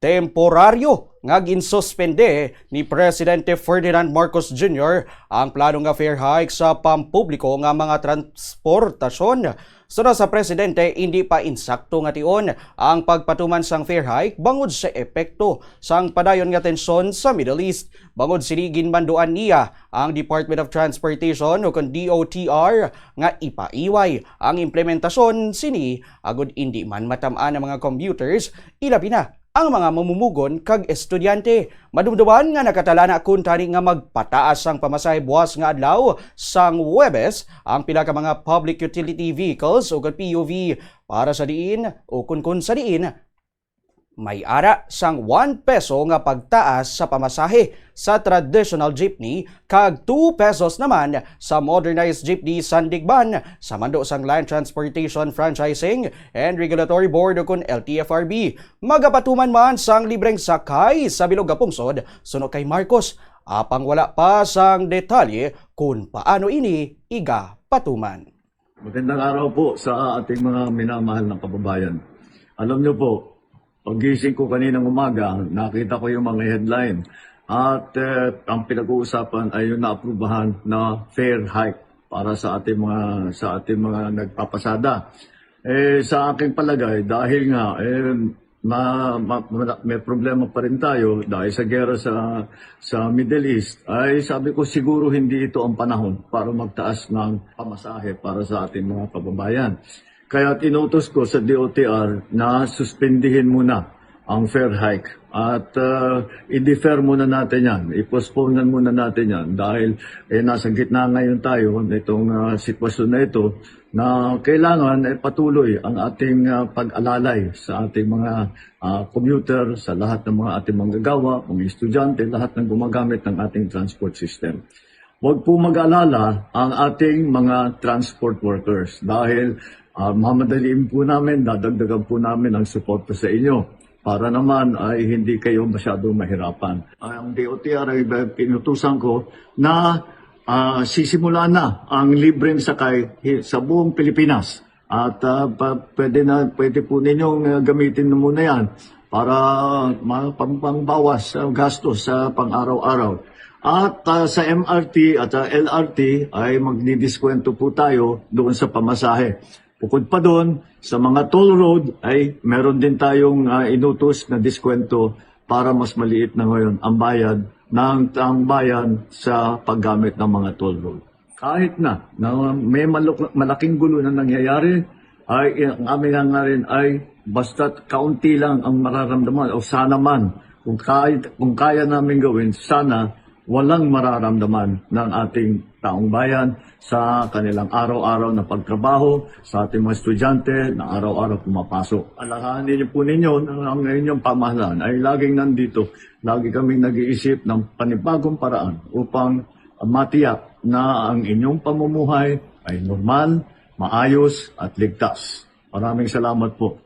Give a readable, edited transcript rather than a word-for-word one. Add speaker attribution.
Speaker 1: temporaryo nga ginsuspende ni Presidente Ferdinand Marcos Jr. ang plano nga fare hike sa pampubliko nga mga transportasyon. Suna sa Presidente, hindi pa insakto nga tion ang pagpatuman sang fare hike bangod sa epekto sang padayon nga tensyon sa Middle East. Bangod sini ginmanduan niya ang Department of Transportation o kon DOTR nga ipaiway ang implementasyon sini agud hindi man matamaan ang mga commuters, ilabi na ang mga mamumugon kag estudyante. Madumduman nga nakatalana kun tani nga magpataas ang pamasahe buwas nga adlaw sang Huwebes ang pila ka mga public utility vehicles o PUV para sa diin o kun sa diin may ara sang 1 peso nga pagtaas sa pamasahe sa traditional jeepney kag 2 pesos naman sa modernized jeepney sandigban sa mando sang Land Transportation Franchising and Regulatory Board o kun LTFRB. Magapatuman man sang libreng sakay sa bilog nga pungsod suno kay Marcos, apang wala pa sang detalye kung paano ini iga patuman.
Speaker 2: Magandang araw po sa ating mga minamahal ng kababayan. Alam niyo po, paggising ko kaninang umaga, nakita ko yung mga headline at ang pinag-uusapan ay yung naaprubahan na fare hike para sa ating mga nagpapasada. Sa aking palagay, dahil nga may problema pa rin tayo dahil sa gera sa Middle East, ay sabi ko siguro hindi ito ang panahon para magtaas ng pamasahe para sa ating mga kababayan. Kaya tinutos ko sa DOTR na suspendihin muna ang fare hike at i-defer muna natin yan, i-postpone muna natin yan dahil nasa gitna ngayon tayo nitong sitwasyon na ito na kailangan patuloy ang ating pag-alalay sa ating mga commuter, sa lahat ng mga ating manggagawa, mga estudyante, lahat ng gumagamit ng ating transport system. Huwag po mag-alala ang ating mga transport workers dahil mamadaliin po namin, dadagdagan po namin ang suporta sa inyo para naman ay hindi kayo masyadong mahirapan. Ang DOTR ay pinutusan ko na sisimula na ang libreng sakay sa buong Pilipinas. At pwede po ninyong gamitin na muna yan para pangbawas gastos sa pang-araw-araw. At sa MRT at LRT ay magdidiskwento po tayo doon sa pamasahe. Bukod pa doon, sa mga toll road ay meron din tayong inutos na diskwento para mas maliit na ngayon ang bayad ng taong bayan sa paggamit ng mga toll road. Kahit na may malaking gulo na nangyayari, ay ang amin nga rin ay basta't kaunti lang ang mararamdaman o sana man, kung kaya namin gawin, sana walang mararamdaman ng ating taong bayan sa kanilang araw-araw na pagtrabaho, sa ating mga estudyante na araw-araw pumapasok. Alahanin niyo po ninyo na ang inyong pamahalaan ay laging nandito. Lagi kaming nag-iisip ng panibagong paraan upang matiyak na ang inyong pamumuhay ay normal, maayos at ligtas. Maraming salamat po.